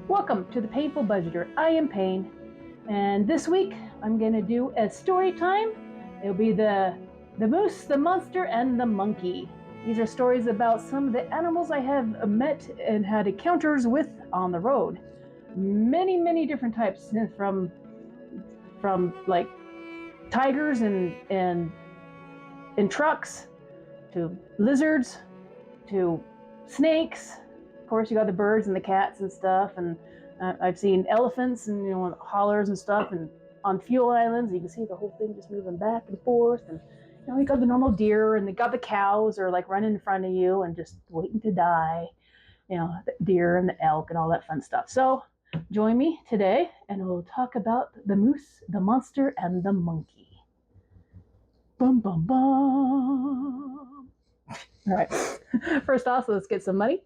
Welcome to the Painful Budgeter. I am Payne, and this week I'm going to do a story time. It'll be the moose, the monster, and the monkey. These are stories about some of the animals I have met and had encounters with on the road. Many different types, from like tigers and trucks to lizards to snakes. Of course, you got the birds and the cats and stuff, and I've seen elephants and hollers and stuff, and on fuel islands you can see the whole thing just moving back and forth. And you got the normal deer, and they got the cows are like running in front of you and just waiting to die. The deer and the elk and all that fun stuff. So join me today, and we'll talk about the moose, the monster, and the monkey. Bum bum bum. All right. First off, let's get some money.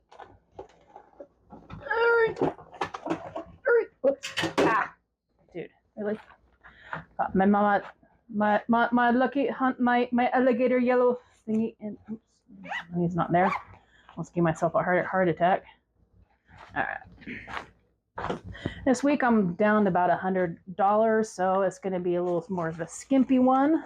All right. Whoops. Ah, dude, really? My mama, my lucky hunt, my alligator yellow thingy, and oops, he's not there. Let's give myself a heart attack. All right. This week I'm down to about $100, so it's going to be a little more of a skimpy one.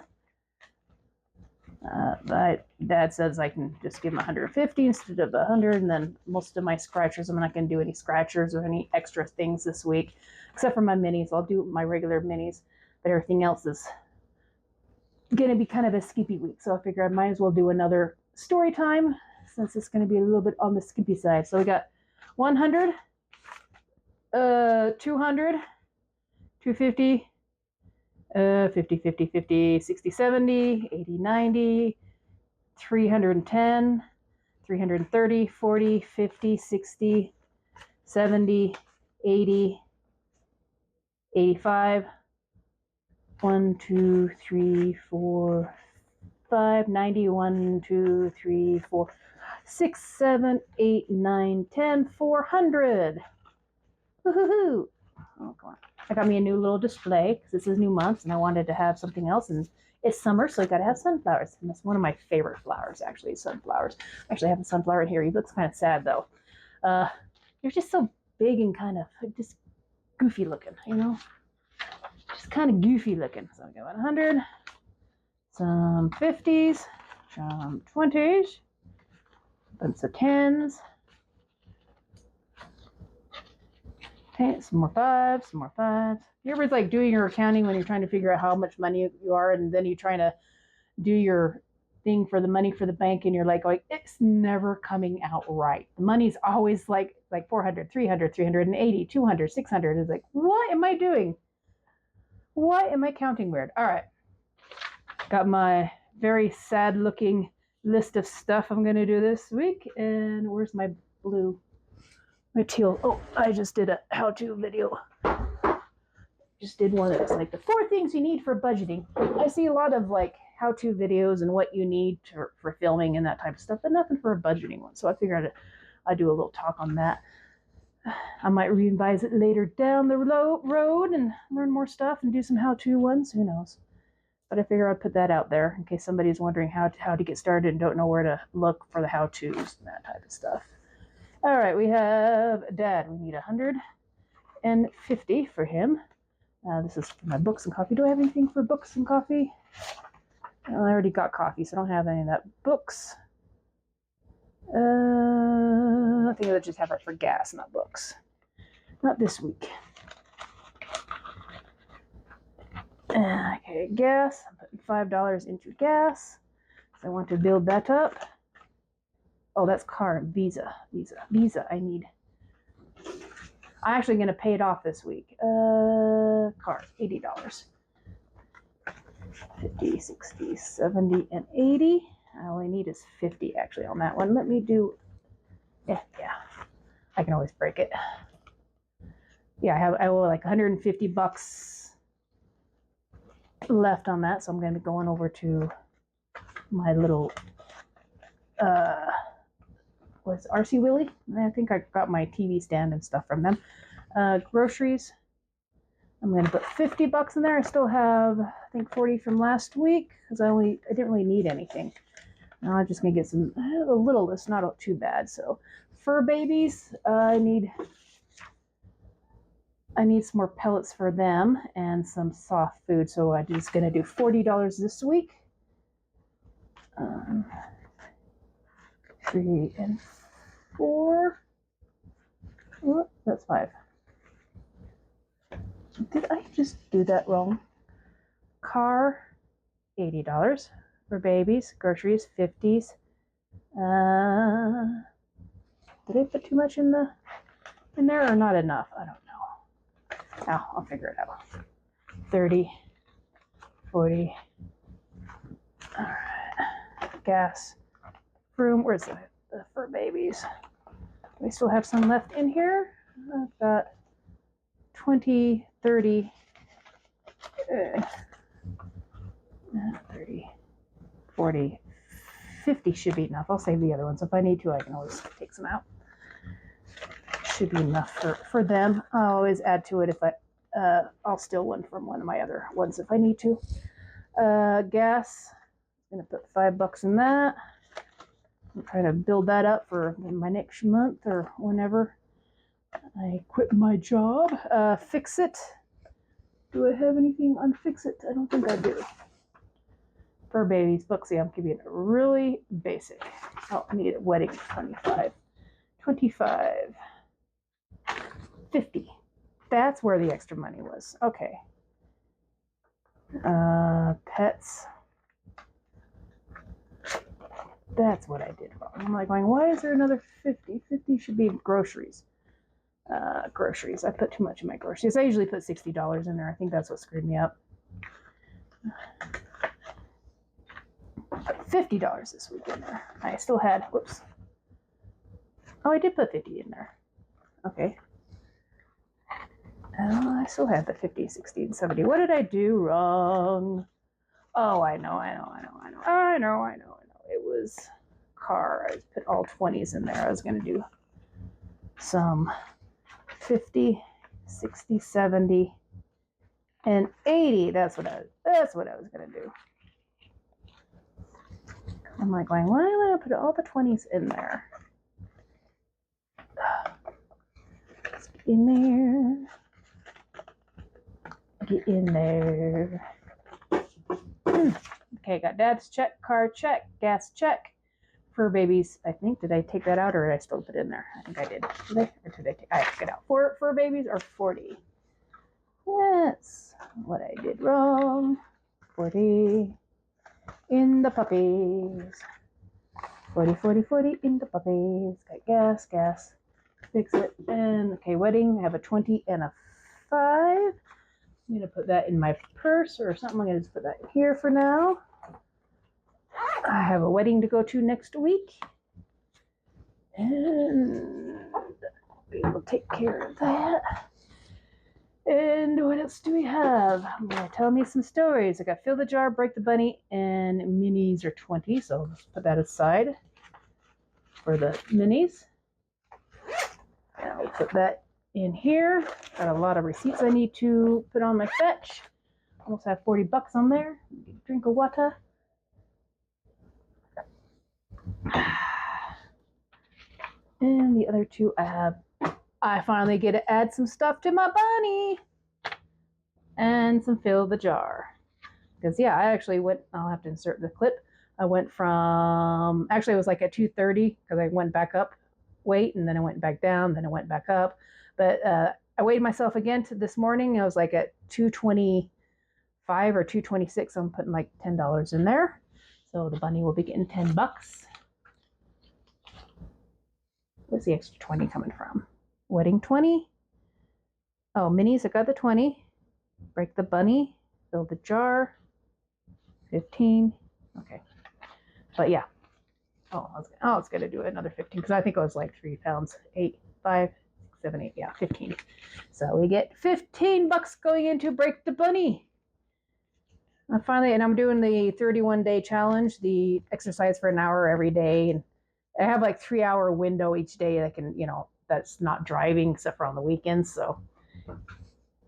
But Dad says I can just give him 150 instead of 100, and then most of my scratchers, I'm not going to do any scratchers or any extra things this week, except for my minis. I'll do my regular minis, but everything else is going to be kind of a skimpy week. So I figure I might as well do another story time since it's going to be a little bit on the skimpy side. So we got 100, 200, 250. 50, 50, 50, 60, 70, 80, 90, 310, 330, 40, 50, 60, 70, 80, 85, 1, 2, 3, 4, 5, 90, 1, 2, 3, 4, 6, 7, 8, 9, 10, 400. Woohoo! Oh, come on. I got me a new little display because this is new months and I wanted to have something else, and it's summer, so I got to have sunflowers. And that's one of my favorite flowers, actually, sunflowers. Actually, I have a sunflower in here. He looks kind of sad, though. They're just so big and kind of just goofy looking, Just kind of goofy looking. So I got 100, some 50s, some 20s, bunch of 10s. Okay, some more fives. You ever like doing your accounting when you're trying to figure out how much money you are, and then you're trying to do your thing for the money for the bank, and you're like, it's never coming out right. The money's always like 400, 300, 380, 200, 600. It's like, what am I doing? Why am I counting weird? All right. Got my very sad looking list of stuff I'm going to do this week. And where's my blue? My teal. Oh, I just did a how-to video. Just did one that's like the 4 things you need for budgeting. I see a lot of like how-to videos and what you need for filming and that type of stuff, but nothing for a budgeting one. So I figured I'd do a little talk on that. I might revise it later down the road and learn more stuff and do some how-to ones. Who knows? But I figure I'd put that out there in case somebody's wondering how to get started and don't know where to look for the how-tos and that type of stuff. All right, we have Dad. We need 150 for him. This is for my books and coffee. Do I have anything for books and coffee? I already got coffee, so I don't have any of that. Books. I think I just have it for gas, not books. Not this week. Okay, gas. I'm putting $5 into gas. So I want to build that up. Oh, that's card. Visa. I need. I'm actually going to pay it off this week. Card. $80. 50, 60, 70, and 80. I only need is 50 actually on that one. Let me do. Yeah. I can always break it. Yeah, I owe like $150 left on that, so I'm going to be going over to my little. Was RC Willie? I think I got my TV stand and stuff from them. Groceries. I'm going to put $50 in there. I still have, I think, 40 from last week because I didn't really need anything. Now I'm just going to get some, a little, it's not too bad. So fur babies, I need I need some more pellets for them and some soft food. So I'm just going to do $40 this week. 3 and 4. Oh, that's 5. Did I just do that wrong? Car, $80 for babies. Groceries, 50s. Did I put too much in there or not enough? I don't know. Oh, I'll figure it out. 30, 40. All right. Gas. Room. Where's the for babies? We still have some left in here. I've got 20, 30, 30, 40, 50 should be enough. I'll save the other ones. If I need to, I can always take some out. Should be enough for them. I'll always add to it if I'll steal one from one of my other ones if I need to. Gas. I'm going to put $5 in that. I'm trying to build that up for my next month or whenever I quit my job. Fix it. Do I have anything on Fix It? I don't think I do. For babies, books. See, I'm keeping it really basic. Oh, I need a wedding. 25. 25. 50. That's where the extra money was. Okay. Pets. That's what I did wrong. I'm like going, why is there another 50? 50 should be groceries. Groceries. I put too much in my groceries. I usually put $60 in there. I think that's what screwed me up. $50 this week in there. I still had, whoops. Oh, I did put 50 in there. Okay. I still had the 50, 60, and 70. What did I do wrong? Oh, I know. It was car. I put all 20s in there. I was going to do some 50, 60, 70, and 80. That's what I was going to do. I'm like going, why am I going to put all the 20s in there? Let's get in there. Get in there. Okay, got dad's check, car check, gas check. For babies, I think, did I take that out or did I still put it in there? I think I did. Did I? Or did I take I took it out. For babies are 40. That's what I did wrong. 40 in the puppies. 40 in the puppies. Got gas. Fix it. And okay, wedding. I have a 20 and a 5. I'm going to put that in my purse or something. I'm going to just put that here for now. I have a wedding to go to next week. And we will take care of that. And what else do we have? I'm going to tell me some stories. I got Fill the Jar, Break the Bunny, and minis are 20. So let's put that aside for the minis. And I'll put that in here. Got a lot of receipts I need to put on my fetch. Almost have $40 on there. Drink of water. And the other two I finally get to add some stuff to my bunny. And some Fill the Jar. Because yeah, I actually went, I'll have to insert the clip. I went from, actually it was like at 230 because I went back up weight and then I went back down, then I went back up. But I weighed myself again this morning. I was like at 225 or 226. I'm putting like $10 in there. So the bunny will be getting $10. Where's the extra 20 coming from? Wedding 20. Oh, minis, I got the 20. Break the bunny. Fill the jar. 15. Okay. But yeah. Oh, it's going to do another 15 because I think it was like 3 pounds. 8, 5, 6, 7, 8. Yeah, 15. So we get $15 going into Break the Bunny. And I'm doing the 31-day challenge, the exercise for an hour every day. And I have like 3-hour window each day that can, that's not driving except for on the weekends. So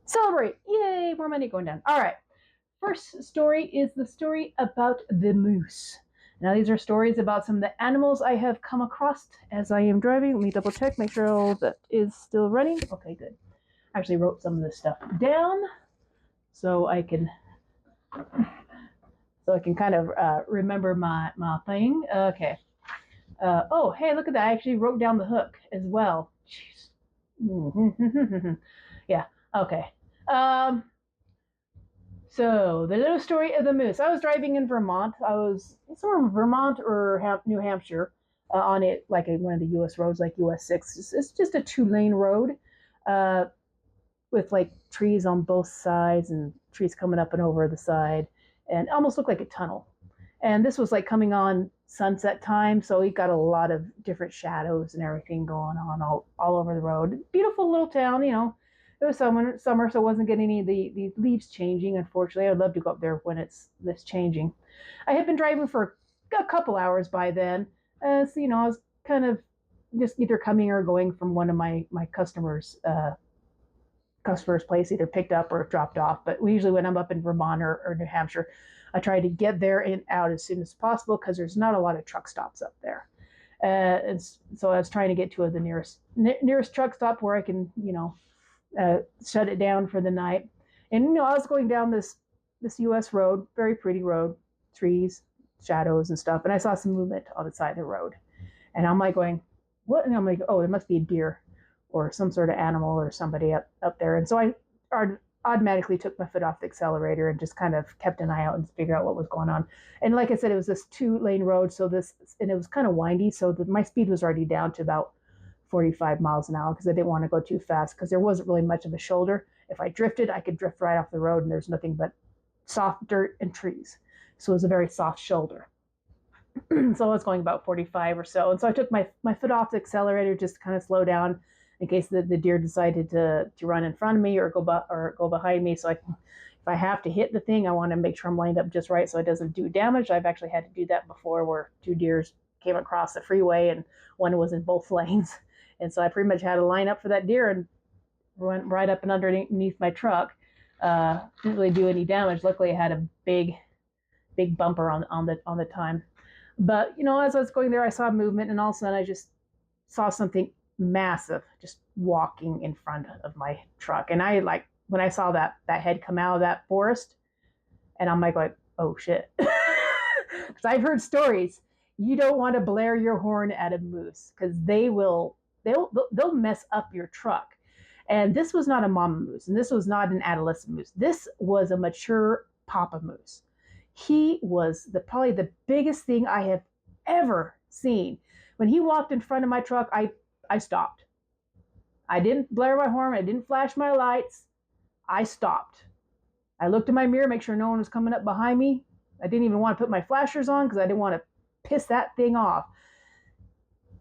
celebrate. Yay, more money going down. All right. First story is the story about the moose. Now, these are stories about some of the animals I have come across as I am driving. Let me double check, make sure all that is still running. Okay, good. actually wrote some of this stuff down so I can kind of remember my thing. Okay. Oh, hey, look at that! I actually wrote down the hook as well. Jeez. Yeah. Okay. So the little story of the moose. I was driving in Vermont. I was somewhere in Vermont or New Hampshire on it, like one of the U.S. roads, like US 6. It's just a 2-lane road with like trees on both sides and trees coming up and over the side, and it almost looked like a tunnel. And this was like coming on sunset time, so we got a lot of different shadows and everything going on all over the road. Beautiful little town, you know. It was summer, so it wasn't getting any of the leaves changing. Unfortunately, I'd love to go up there when it's this changing. I had been driving for a couple hours by then, so you know I was kind of just either coming or going from one of my customers' place, either picked up or dropped off. But usually when I'm up in Vermont or New Hampshire, I try to get there and out as soon as possible because there's not a lot of truck stops up there. And so I was trying to get to the nearest truck stop where I can, you know, shut it down for the night. And you know, I was going down this U.S. road, very pretty road, trees, shadows and stuff, and I saw some movement on the side of the road, and I'm like going, what? And I'm like, oh, it must be a deer or some sort of animal or somebody up there. And so I automatically took my foot off the accelerator and just kind of kept an eye out and figured out what was going on. And like I said, it was this 2-lane road, and it was kind of windy, so my speed was already down to about 45 miles an hour because I didn't want to go too fast because there wasn't really much of a shoulder. If I drifted, I could drift right off the road, and there's nothing but soft dirt and trees. So it was a very soft shoulder. So I was going about 45 or so. And so I took my foot off the accelerator just to kind of slow down in case the deer decided to run in front of me or go behind me. So if I have to hit the thing, I want to make sure I'm lined up just right so it doesn't do damage. I've actually had to do that before where 2 deers came across the freeway and one was in both lanes. And so I pretty much had to line up for that deer and run right up and underneath my truck. Didn't really do any damage. Luckily, I had a big bumper on the time. But you know, as I was going there, I saw movement, and all of a sudden, I just saw something massive just walking in front of my truck. And I like when I saw that head come out of that forest, and I'm like, oh shit, because I've heard stories. You don't want to blare your horn at a moose because they'll mess up your truck. And this was not a mama moose, and this was not an adolescent moose. This was a mature papa moose. He was probably the biggest thing I have ever seen. When he walked in front of my truck, I stopped. I didn't blare my horn. I didn't flash my lights. I stopped. I looked in my mirror, make sure no one was coming up behind me. I didn't even want to put my flashers on because I didn't want to piss that thing off.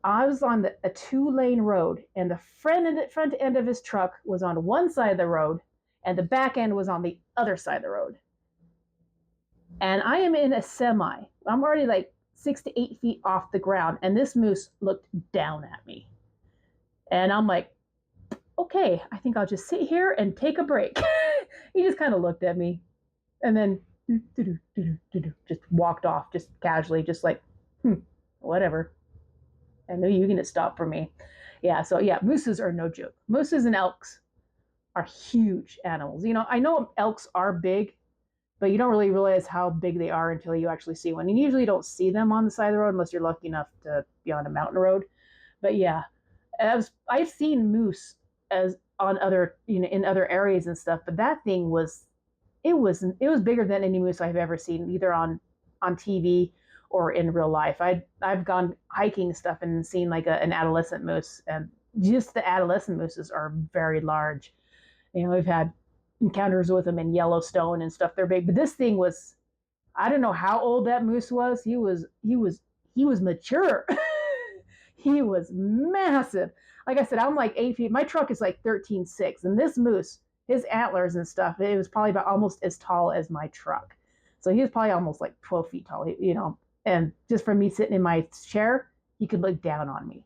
I was on a 2-lane road, and the front end of his truck was on one side of the road, and the back end was on the other side of the road. And I am in a semi. I'm already like 6 to 8 feet off the ground, and this moose looked down at me. And I'm like, okay, I think I'll just sit here and take a break. He just kind of looked at me, and then just walked off, just casually, just like, whatever. I know you're going to stop for me. Yeah, so yeah, mooses are no joke. Mooses and elks are huge animals. You know, I know elks are big, but you don't really realize how big they are until you actually see one. And you usually don't see them on the side of the road unless you're lucky enough to be on a mountain road. But yeah, I've seen moose as on other, you know, in other areas and stuff. But that thing was bigger than any moose I've ever seen, either on TV or in real life. I've gone hiking stuff and seen like an adolescent moose, and just the adolescent mooses are very large. You know, we've had encounters with them in Yellowstone and stuff. They're big, but this thing was, I don't know how old that moose was. He was mature. He was massive. Like I said, I'm like 8 feet. My truck is like 13.6, and this moose, his antlers and stuff, it was probably about almost as tall as my truck. So he was probably almost like 12 feet tall, you know. And just from me sitting in my chair, he could look down on me.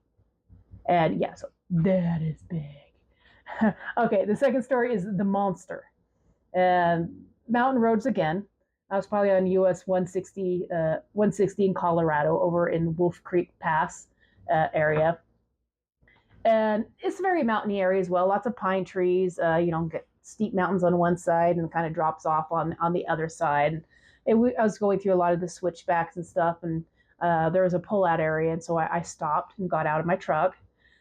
And yeah, so that is big. Okay, the second story is the monster. And mountain roads again. I was probably on US 160 in Colorado over in Wolf Creek Pass area. And it's very mountainy area as well. Lots of pine trees. Get steep mountains on one side and kind of drops off on the other side. I was going through a lot of the switchbacks and stuff, and there was a pull-out area, and so I stopped and got out of my truck,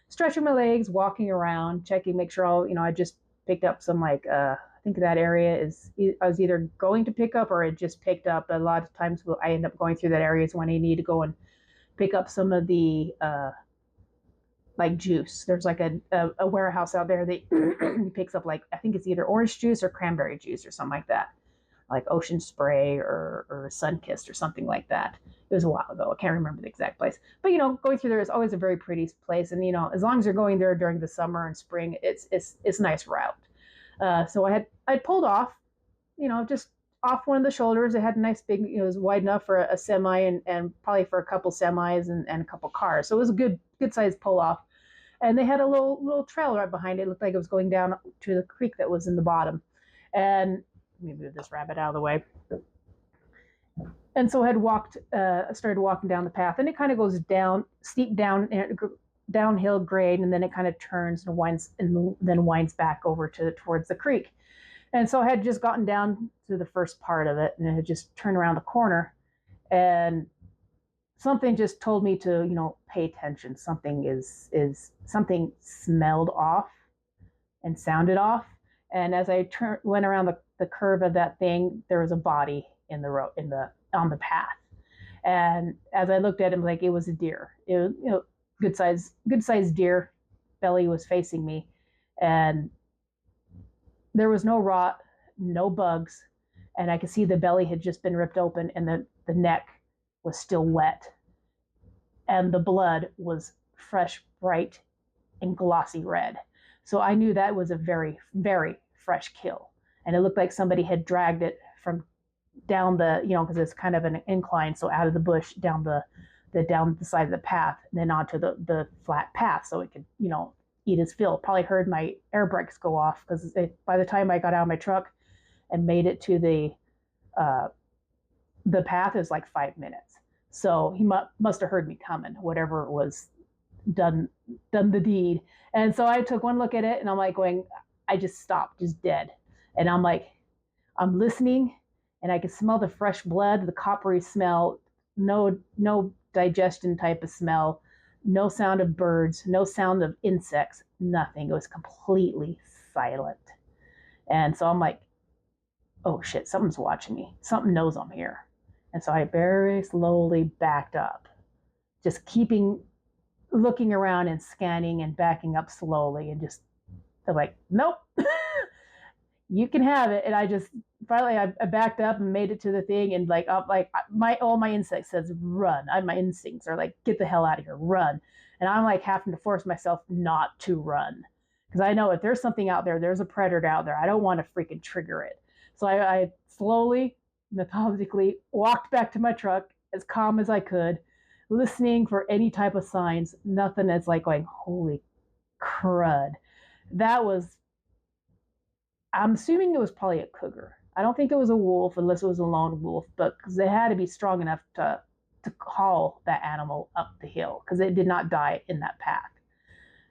stretching my legs, walking around, checking, make sure I just picked up some I think that area is I was either going to pick up or it just picked up. A lot of times I end up going through that area is when I need to go and pick up some of the like juice. There's like a warehouse out there that picks up like I think it's either orange juice or cranberry juice or something like that, like Ocean Spray or Sunkist or something like that. It was a while ago. I can't remember the exact place, but going through there is always a very pretty place, and as long as you're going there during the summer and spring, it's a nice route. So I pulled off, just off one of the shoulders. It had a nice big, it was wide enough for a semi and probably for a couple semis and a couple cars. So it was a good sized pull off. And they had a little trail right behind it. It looked like it was going down to the creek that was in the bottom. And let me move this rabbit out of the way. And so I had started walking down the path, and it kind of goes down, steep downhill grade, and then it kind of turns and then winds back over towards the creek. And so I had just gotten down to the first part of it, and it had just turned around the corner, and something just told me to, pay attention. Something smelled off and sounded off. And as I went around the curve of that thing, there was a body in the road on the path. And as I looked at him, like it was a deer. It was, good size deer. Belly was facing me, and there was no rot, no bugs, and I could see the belly had just been ripped open, and the neck was still wet, and the blood was fresh, bright, and glossy red. So I knew that was a very, very fresh kill, and it looked like somebody had dragged it from down because it's kind of an incline, so out of the bush down down the side of the path, and then onto the flat path, so it could eat his fill. Probably heard my air brakes go off because by the time I got out of my truck and made it to the path, it was like 5 minutes. So he must have heard me coming, whatever was done the deed. And so I took one look at it, and I'm like I just stopped, just dead. And I'm like, I'm listening, and I could smell the fresh blood, the coppery smell, no digestion type of smell, no sound of birds, no sound of insects, nothing. It was completely silent. And so I'm like, oh shit, something's watching me. Something knows I'm here. And so I very slowly backed up, just looking around and scanning and backing up slowly, and just they're like, nope, you can have it. And I just finally I backed up and made it to the thing, and all my instincts says run. My instincts are like, get the hell out of here, run. And I'm like having to force myself not to run, because I know if there's something out there, there's a predator out there. I don't want to freaking trigger it. So I slowly, methodically walked back to my truck as calm as I could, listening for any type of signs. Nothing. It's like going, holy crud. I'm assuming it was probably a cougar. I don't think it was a wolf unless it was a lone wolf, but because they had to be strong enough to haul that animal up the hill, because it did not die in that path,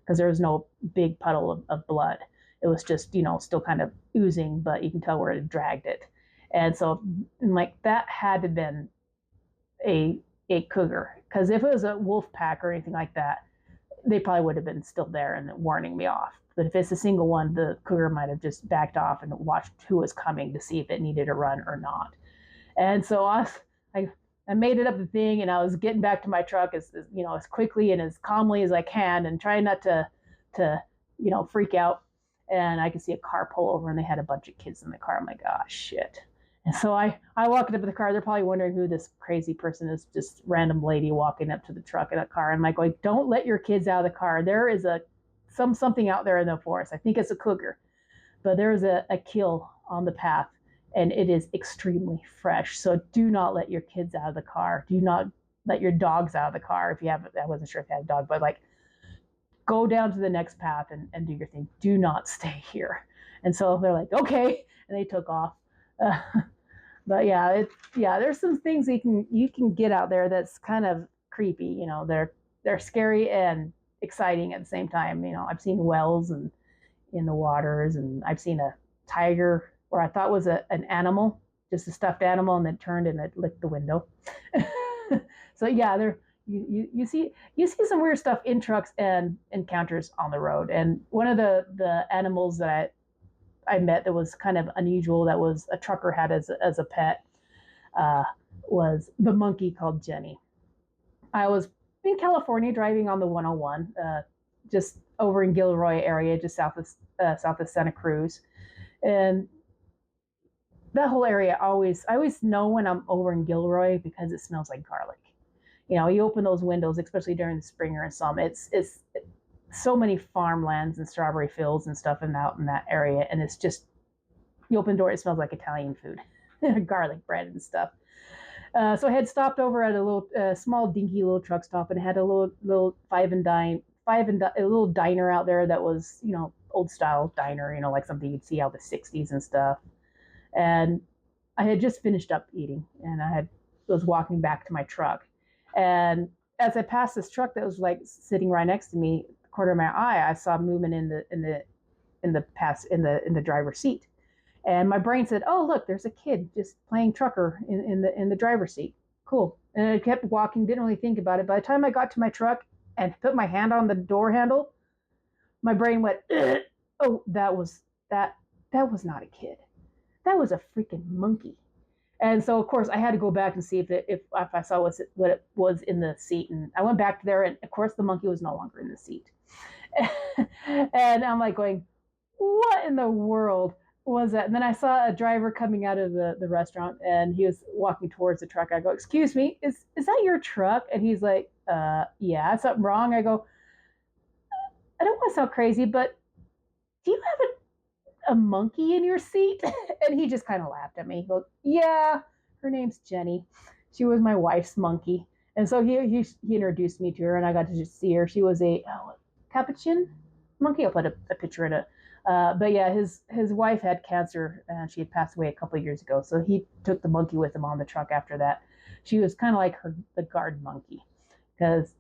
because there was no big puddle of blood. It was just, still kind of oozing, but you can tell where it dragged it. And so, that had to have been a cougar, because if it was a wolf pack or anything like that, they probably would have been still there and warning me off. But if it's a single one, the cougar might have just backed off and watched who was coming to see if it needed a run or not. And so I made it up the thing, and I was getting back to my truck as quickly and as calmly as I can, and trying not to freak out. And I could see a car pull over, and they had a bunch of kids in the car. I'm like, oh shit. And so I walked up to the car. They're probably wondering who this crazy person is, just random lady walking up to the truck in a car. And I'm like, don't let your kids out of the car. There is something out there in the forest. I think it's a cougar, but there is a kill on the path, and it is extremely fresh. So do not let your kids out of the car. Do not let your dogs out of the car. If you have, I wasn't sure if you had a dog, but go down to the next path and do your thing. Do not stay here. And so they're like, okay, and they took off. But yeah, there's some things you can get out there that's kind of creepy. They're scary, and exciting at the same time. I've seen whales and in the waters, and I've seen a tiger where I thought was an animal, just a stuffed animal, and then turned and it licked the window. So yeah, there you see some weird stuff in trucks and encounters on the road. And one of the animals that I met that was kind of unusual, that was a trucker had as a pet, uh, was the monkey called Jenny. I was in California driving on the 101, just over in Gilroy area, just south of Santa Cruz, and that whole area I always know when I'm over in Gilroy because it smells like garlic. You open those windows, especially during the spring or summer. It's so many farmlands and strawberry fields and stuff out in that area, and it's just you open the door, it smells like Italian food, garlic bread and stuff. So I had stopped over at a little small dinky little truck stop, and it had a little a little diner out there that was old style diner, like something you'd see out of the '60s and stuff. And I had just finished up eating, and was walking back to my truck, and as I passed this truck that was like sitting right next to me, the corner of my eye, I saw movement in the driver's seat. And my brain said, "Oh, look, there's a kid just playing trucker in the driver's seat. Cool." And I kept walking, didn't really think about it. By the time I got to my truck and put my hand on the door handle, my brain went, "Ugh. Oh, that was not a kid. That was a freaking monkey." And so, of course, I had to go back and see if I saw what it was in the seat. And I went back there, and of course, the monkey was no longer in the seat. And I'm like going, "What in the world was that?" And then I saw a driver coming out of the restaurant, and he was walking towards the truck. I go, "Excuse me, is that your truck?" And he's like, "Yeah, something wrong?" I go, "I don't want to sound crazy, but do you have a monkey in your seat?" And he just kind of laughed at me. He goes, "Yeah, her name's Jenny. She was my wife's monkey." And so he introduced me to her, and I got to just see her. She was a capuchin monkey. I'll put a picture in it. But yeah, his wife had cancer, and she had passed away a couple of years ago. So he took the monkey with him on the truck after that. She was kind of like the guard monkey, because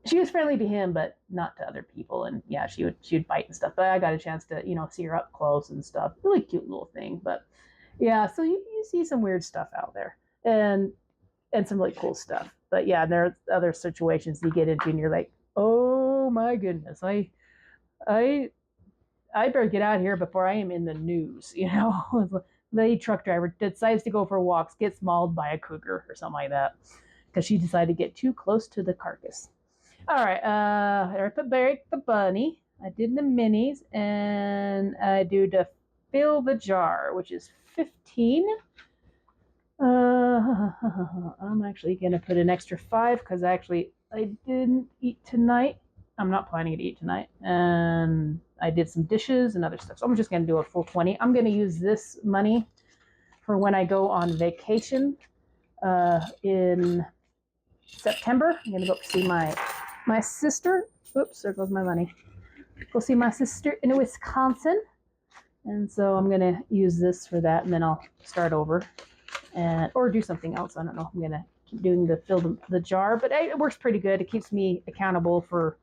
she was friendly to him, but not to other people. And yeah, she would bite and stuff. But I got a chance to see her up close and stuff. Really cute little thing. But yeah, so you see some weird stuff out there, and some really cool stuff. But yeah, there are other situations you get into, and you're like, "Oh my goodness, I better get out of here before I am in the news." The truck driver decides to go for walks, gets mauled by a cougar or something like that because she decided to get too close to the carcass. All right, I put Buried the bunny. I did the minis, and I do to fill the jar, which is 15. I'm actually gonna put an extra 5 because I didn't eat tonight. I'm not planning to eat tonight, and I did some dishes and other stuff. So I'm just gonna do a full 20. I'm gonna use this money for when I go on vacation in September. I'm gonna go see my sister. Oops, there goes my money. Go see my sister in Wisconsin. And so I'm gonna use this for that, and then I'll start over or do something else. I don't know. I'm gonna keep doing fill the jar, but it works pretty good. It keeps me accountable for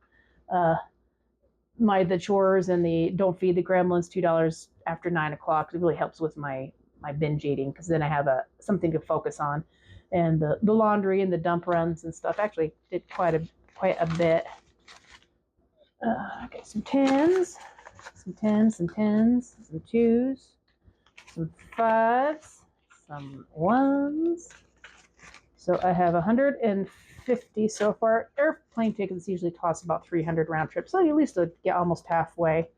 the chores and the don't feed the gremlins $2 after 9 o'clock. It really helps with my binge eating, because then I have something to focus on. And the laundry and the dump runs and stuff actually did quite a bit. Okay, some 10s, some 2s, some 5s, some 1s. So I have 150 so far. Airplane tickets usually cost about 300 round trip, so at least I'll get almost halfway.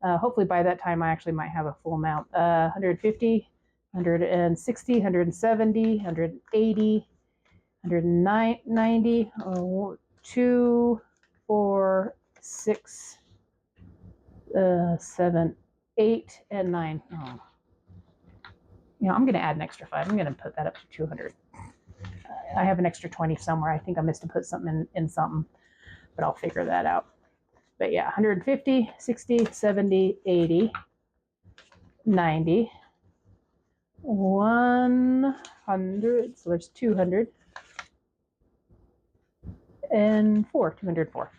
Hopefully by that time I actually might have a full amount. 150, 160, 170, 180, 190, 2, 4, 6, 7, 8, and 9. Oh. I'm going to add an extra 5. I'm going to put that up to 200. I have an extra 20 somewhere. I think I missed to put something in something, but I'll figure that out. But yeah, 150, 60, 70, 80, 90, 100. So there's 200. And 204.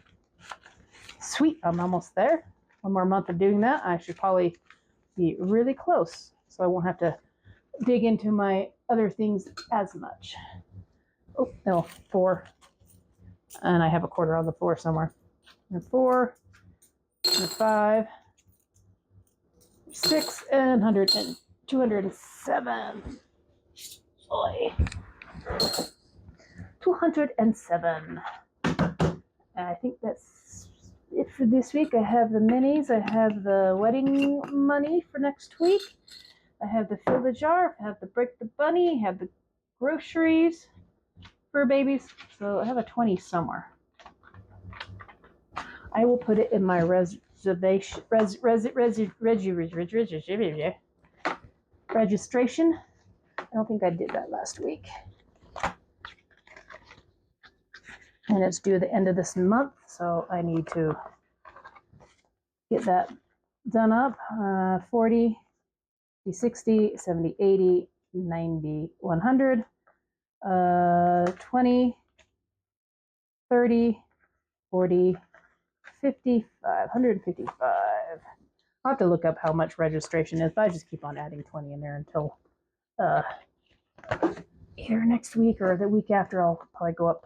Sweet, I'm almost there. One more month of doing that, I should probably be really close. So I won't have to dig into my other things as much. Oh, no, 4. And I have a quarter on the floor somewhere. And 4, and 5, 6, and 100, and 207. Oy. 207. And I think that's it for this week. I have the minis. I have the wedding money for next week. I have the fill the jar. I have the break the bunny. I have the groceries for babies. So I have a 20 somewhere. I will put it in my registration. I don't think I did that last week. And it's due the end of this month, so I need to get that done up. 40, 60, 70, 80, 90, 100, 20, 30, 40, 55, 155. I'll have to look up how much registration is, but I just keep on adding 20 in there until either next week or the week after. I'll probably go up.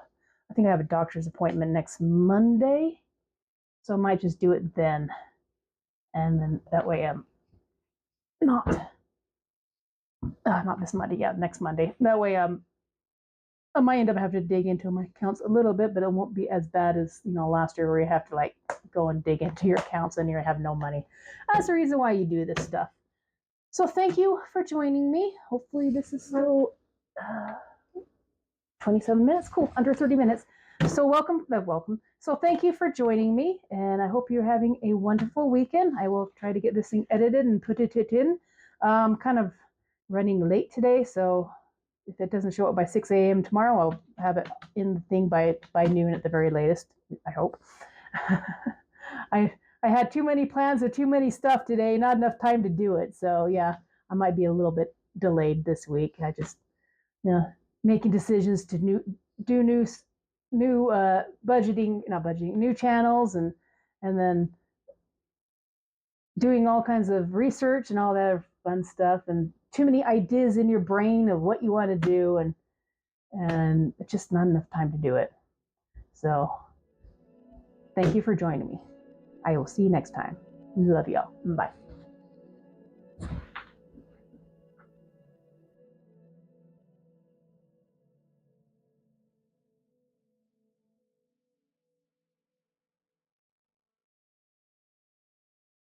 I think I have a doctor's appointment next Monday, so I might just do it then. And then that way I'm not this Monday, yeah, next Monday. That way I might end up having to dig into my accounts a little bit, but it won't be as bad as, last year where you have to like go and dig into your accounts and you have no money. That's the reason why you do this stuff. So thank you for joining me. Hopefully this is still 27 minutes. Cool, under 30 minutes. So welcome. So thank you for joining me, and I hope you're having a wonderful weekend. I will try to get this thing edited and put it in. Kind of running late today, so if it doesn't show up by 6 a.m. tomorrow, I'll have it in the thing by noon at the very latest, I hope. I had too many plans and too many stuff today, not enough time to do it. So yeah, I might be a little bit delayed this week. I just, making decisions to do new new channels, and then doing all kinds of research and all that fun stuff, and too many ideas in your brain of what you want to do, and it's just not enough time to do it. So thank you for joining me. I will see you next time. Love y'all. Bye.